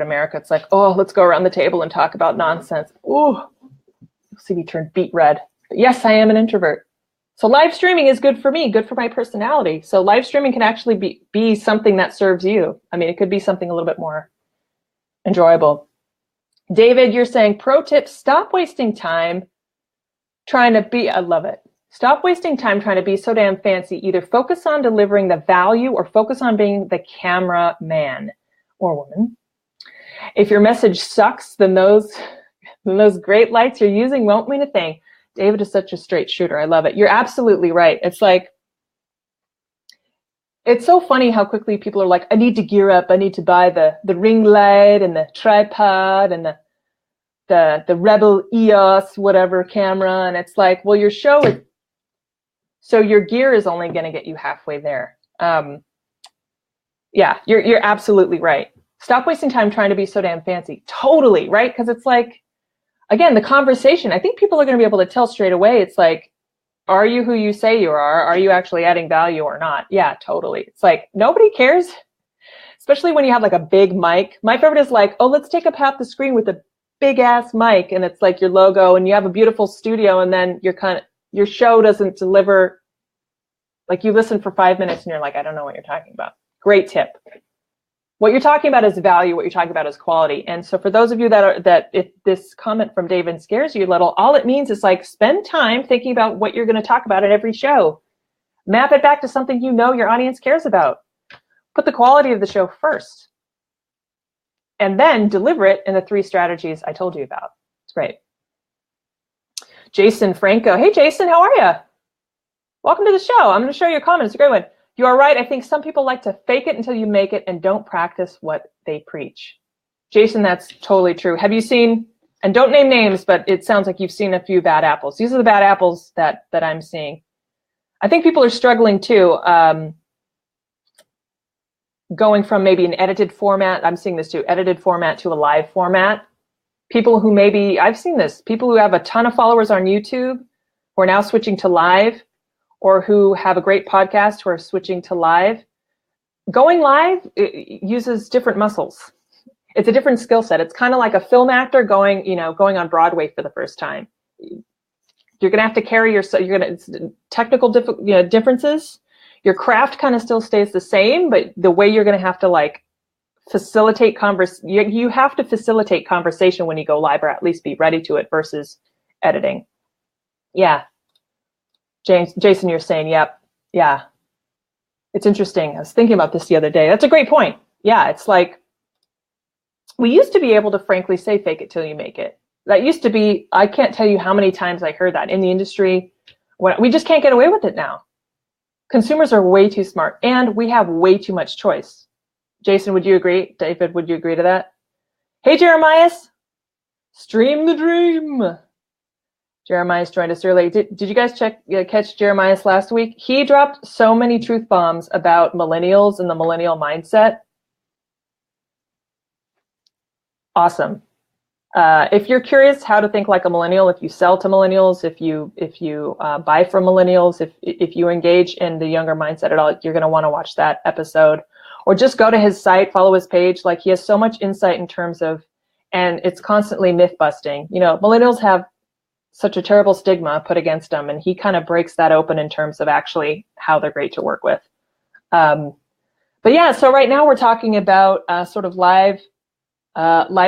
America. It's like, oh, let's go around the table and talk about nonsense. Ooh, you'll see me turn beet red. But yes, I am an introvert. So live streaming is good for me, good for my personality. So live streaming can actually be something that serves you. I mean, it could be something a little bit more enjoyable. David, you're saying, pro tip, stop wasting time trying to be, I love it. Stop wasting time trying to be so damn fancy. Either focus on delivering the value or focus on being the camera man or woman. If your message sucks, then those great lights you're using won't mean a thing. David is such a straight shooter. I love it. You're absolutely right. It's like, it's so funny how quickly people are like, I need to gear up. I need to buy the ring light and the tripod and the Rebel EOS, whatever camera. And it's like, well, your show is, so your gear is only going to get you halfway there. Yeah, you're absolutely right. Stop wasting time trying to be so damn fancy. Totally, right? Because it's like, again, the conversation, I think people are going to be able to tell straight away. It's like, are you who you say you are? Are you actually adding value or not? Yeah, totally. It's like, nobody cares, especially when you have like a big mic. My favorite is like, oh, let's take up half the screen with a big ass mic, and it's like your logo, and you have a beautiful studio, and then your show doesn't deliver. Like you listen for 5 minutes and you're like, I don't know what you're talking about. Great tip. What you're talking about is value. What you're talking about is quality. And so for those of you that if this comment from David scares you a little, all it means is like, spend time thinking about what you're going to talk about in every show. Map it back to something you know your audience cares about. Put the quality of the show first. And then deliver it in the 3 strategies I told you about. It's great. Jason Franco. Hey, Jason, how are you? Welcome to the show. I'm going to show you a comment. It's a great one. You are right. I think some people like to fake it until you make it and don't practice what they preach. Jason, that's totally true. Have you seen, and don't name names, but it sounds like you've seen a few bad apples. These are the bad apples that I'm seeing. I think people are struggling too, going from maybe an edited format. I'm seeing this too, edited format to a live format. People who maybe, I've seen this, people who have a ton of followers on YouTube who are now switching to live, or who have a great podcast who are switching to live. Going live uses different muscles. It's a different skill set. It's kind of like a film actor going on Broadway for the first time. You're gonna have to carry technical differences. Your craft kind of still stays the same, but the way you're going to have to like facilitate you have to facilitate conversation when you go live, or at least be ready to it versus editing. Yeah. Jason, you're saying, yep. Yeah. It's interesting. I was thinking about this the other day. That's a great point. Yeah. It's like, we used to be able to frankly say, fake it till you make it. That used to be, I can't tell you how many times I heard that in the industry. We just can't get away with it now. Consumers are way too smart, and we have way too much choice. Jason, would you agree? David, would you agree to that? Hey, Jeremias. Stream the dream. Jeremias joined us early. Did you guys catch Jeremias last week? He dropped so many truth bombs about millennials and the millennial mindset. Awesome. If you're curious how to think like a millennial, if you sell to millennials, if you buy from millennials, if you engage in the younger mindset at all, you're going to want to watch that episode, or just go to his site, follow his page. Like, he has so much insight in terms of, and it's constantly myth busting. You know, millennials have such a terrible stigma put against them, and he kind of breaks that open in terms of actually how they're great to work with. But yeah, so right now we're talking about sort of live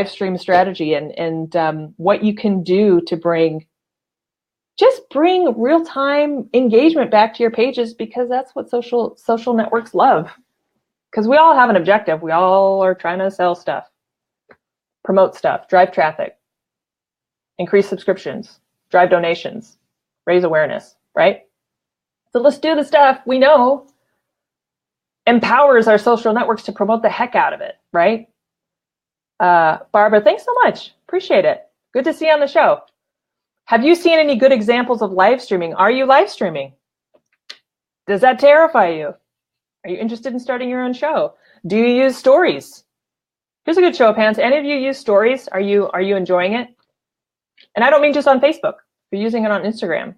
stream strategy and what you can do to bring real-time engagement back to your pages, because that's what social networks love. Because we all have an objective. We all are trying to sell stuff, promote stuff, drive traffic, increase subscriptions, drive donations, raise awareness, right? So let's do the stuff we know empowers our social networks to promote the heck out of it, right? Barbara, thanks so much. Appreciate it. Good to see you on the show. Have you seen any good examples of live streaming? Are you live streaming? Does that terrify you? Are you interested in starting your own show? Do you use stories? Here's a good show of hands. Any of you use stories? Are you enjoying it? And I don't mean just on Facebook. You're using it on Instagram.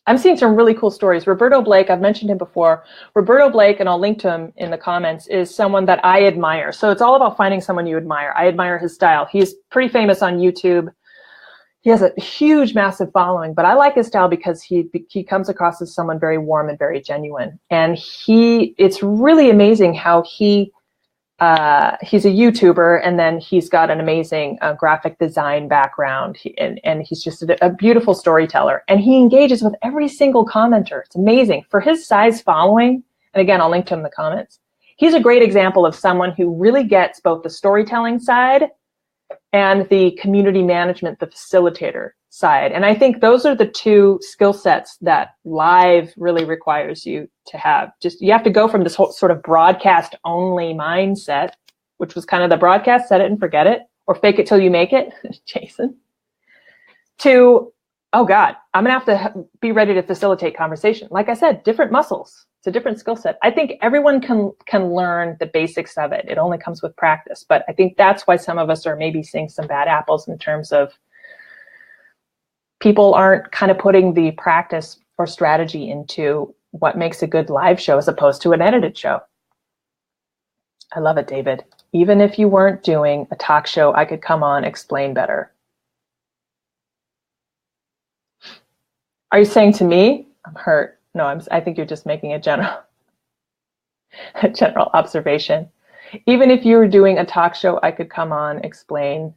I'm seeing some really cool stories. Roberto Blake, I've mentioned him before. Roberto Blake, and I'll link to him in the comments, is someone that I admire. So it's all about finding someone you admire. I admire his style. He's pretty famous on YouTube. He has a huge, massive following, but I like his style because he comes across as someone very warm and very genuine. And it's really amazing how he's a YouTuber, and then he's got an amazing graphic design background, and he's just a beautiful storyteller. And he engages with every single commenter. It's amazing. For his size following, and again, I'll link to him in the comments, he's a great example of someone who really gets both the storytelling side and the community management, the facilitator side. And I think those are the two skill sets that live really requires you to have. Just, you have to go from this whole sort of broadcast only mindset, which was kind of the broadcast, set it and forget it, or fake it till you make it, Jason, to, oh God, I'm gonna have to be ready to facilitate conversation. Like I said, different muscles. It's a different skill set. I think everyone can learn the basics of it. It only comes with practice. But I think that's why some of us are maybe seeing some bad apples in terms of people aren't kind of putting the practice or strategy into what makes a good live show as opposed to an edited show. I love it, David. Even if you weren't doing a talk show, I could come on, explain better. Are you saying to me, I'm hurt? No, I think you're just making a general observation. Even if you were doing a talk show, I could come on, explain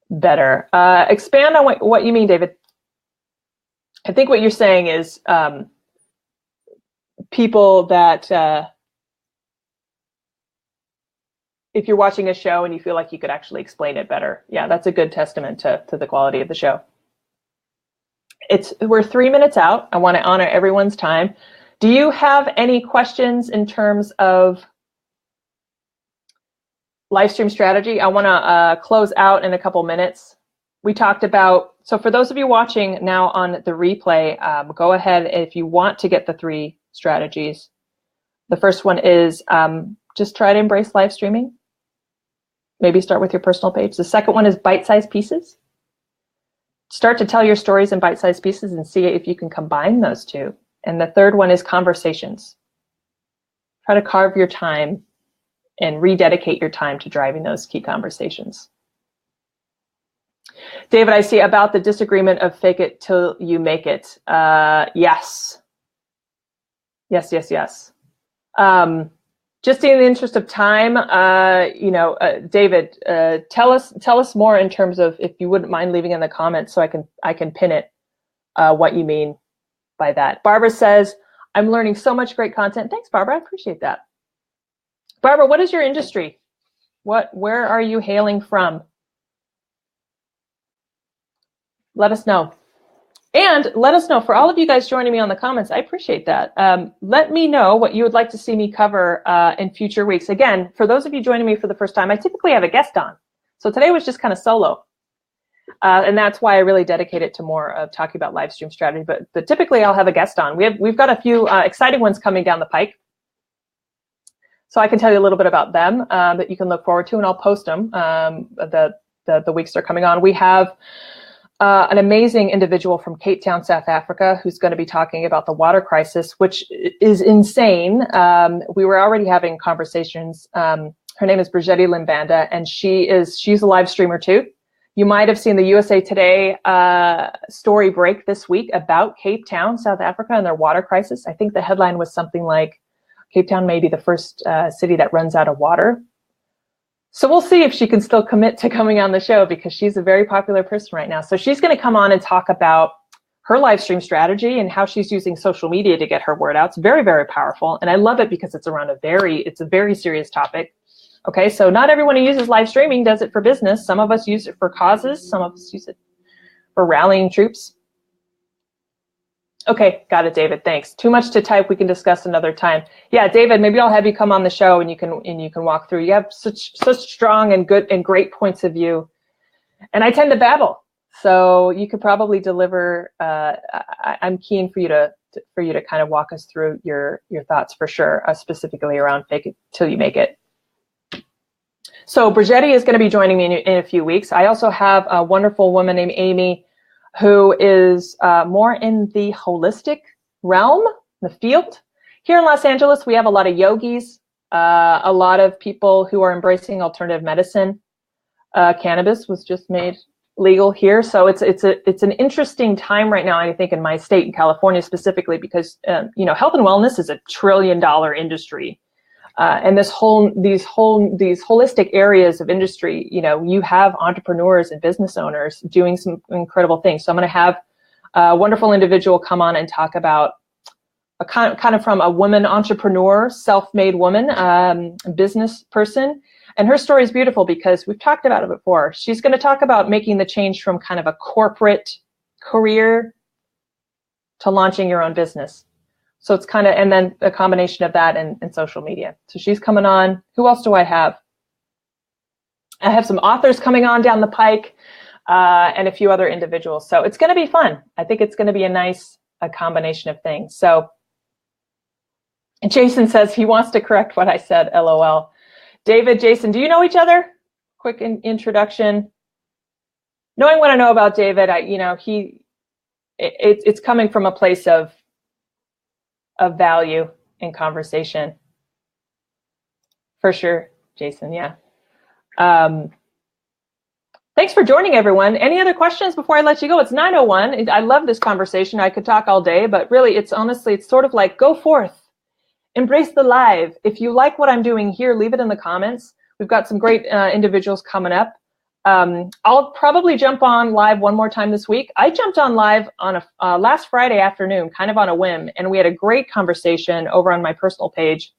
better. Expand on what you mean, David. I think what you're saying is people that if you're watching a show and you feel like you could actually explain it better. Yeah, that's a good testament to the quality of the show. We're 3 minutes out. I want to honor everyone's time. Do you have any questions in terms of live stream strategy? I want to close out in a couple minutes. We talked about, so for those of you watching now on the replay, go ahead if you want to get the 3 strategies. The first one is just try to embrace live streaming. Maybe start with your personal page. The second one is bite-sized pieces. Start to tell your stories in bite-sized pieces and see if you can combine those two. And the third one is conversations. Try to carve your time and rededicate your time to driving those key conversations. David, I see about the disagreement of fake it till you make it. Yes. Yes, yes, yes. Just in the interest of time, David, tell us more in terms of, if you wouldn't mind leaving in the comments so I can pin it, what you mean by that. Barbara says, I'm learning so much great content. Thanks, Barbara. I appreciate that. Barbara, what is your industry? Where are you hailing from? Let us know. And let us know, for all of you guys joining me on the comments, I appreciate that. Let me know what you would like to see me cover in future weeks. Again, for those of you joining me for the first time, I typically have a guest on. So today was just kind of solo. And that's why I really dedicate it to more of talking about live stream strategy. But typically I'll have a guest on. We've got a few exciting ones coming down the pike. So I can tell you a little bit about them that you can look forward to, and I'll post them the weeks they're coming on. We have an amazing individual from Cape Town, South Africa, who's going to be talking about the water crisis, which is insane. We were already having conversations. Her name is Brigitte Limbanda, and she's a live streamer too. You might have seen the USA Today story break this week about Cape Town, South Africa, and their water crisis. I think the headline was something like, Cape Town may be the first city that runs out of water. So we'll see if she can still commit to coming on the show, because she's a very popular person right now. So she's going to come on and talk about her live stream strategy and how she's using social media to get her word out. It's very, very powerful. And I love it because it's around it's a very serious topic. Okay, so not everyone who uses live streaming does it for business. Some of us use it for causes. Some of us use it for rallying troops. Okay, got it, David. Thanks. Too much to type. We can discuss another time. Yeah, David, maybe I'll have you come on the show and you can walk through. You have such strong and good and great points of view, and I tend to babble, so you could probably deliver. I'm keen for you to kind of walk us through your thoughts for sure, specifically around fake it till you make it. So Brigitte is going to be joining me in a few weeks. I also have a wonderful woman named Amy, who is more in the holistic realm, the field. Here in Los Angeles, we have a lot of yogis, a lot of people who are embracing alternative medicine. Cannabis was just made legal here, so it's an interesting time right now, I think, in my state, in California specifically, because health and wellness is a $1 trillion industry. And these holistic areas of industry, you have entrepreneurs and business owners doing some incredible things. So I'm going to have a wonderful individual come on and talk about a kind of from a woman entrepreneur, self-made woman, business person. And her story is beautiful because we've talked about it before. She's going to talk about making the change from kind of a corporate career to launching your own business. So it's kind of, and then a combination of that and social media. So she's coming on. Who else do I have? I have some authors coming on down the pike, and a few other individuals. So it's going to be fun. I think it's going to be a nice combination of things. So Jason says he wants to correct what I said, LOL. David, Jason, do you know each other? Quick introduction. Knowing what I know about David, it's coming from a place of value in conversation. For sure, Jason, yeah. Thanks for joining, everyone. Any other questions before I let you go? It's 9:01. I love this conversation. I could talk all day, but really, it's sort of like, go forth. Embrace the live. If you like what I'm doing here, leave it in the comments. We've got some great individuals coming up. I'll probably jump on live one more time this week. I jumped on live on a last Friday afternoon, kind of on a whim, and we had a great conversation over on my personal page.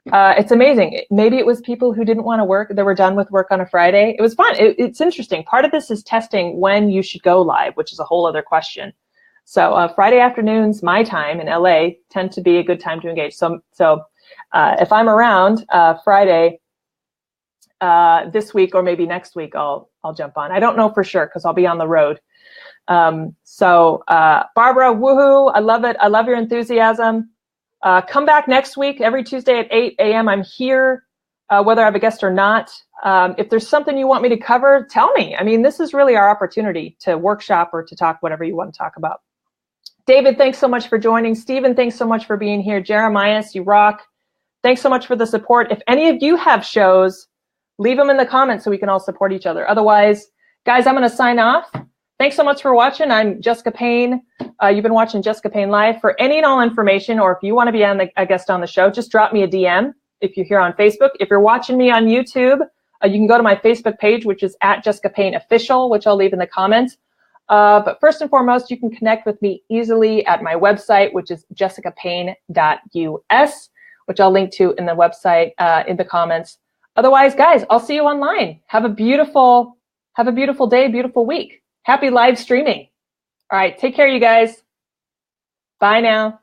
It's amazing. Maybe it was people who didn't want to work, they were done with work on a Friday. It was fun. It's interesting. Part of this is testing when you should go live, which is a whole other question. So Friday afternoons, my time in LA, tend to be a good time to engage. So if I'm around Friday, this week or maybe next week, I'll jump on. I don't know for sure because I'll be on the road. Barbara, woohoo! I love it. I love your enthusiasm. Come back next week, every Tuesday at 8 a.m. I'm here, whether I have a guest or not. If there's something you want me to cover, tell me. I mean, this is really our opportunity to workshop or to talk whatever you want to talk about. David, thanks so much for joining. Stephen, thanks so much for being here. Jeremiah, you rock. Thanks so much for the support. If any of you have shows, leave them in the comments so we can all support each other. Otherwise, guys, I'm going to sign off. Thanks so much for watching. I'm Jessica Payne. You've been watching Jessica Payne Live. For any and all information, or if you want to be a guest on the show, just drop me a DM if you're here on Facebook. If you're watching me on YouTube, you can go to my Facebook page, which is at Jessica Payne Official, which I'll leave in the comments. But first and foremost, you can connect with me easily at my website, which is jessicapayne.us, which I'll link to in the website in the comments. Otherwise, guys, I'll see you online. Have a beautiful day, beautiful week. Happy live streaming. All right, take care, you guys. Bye now.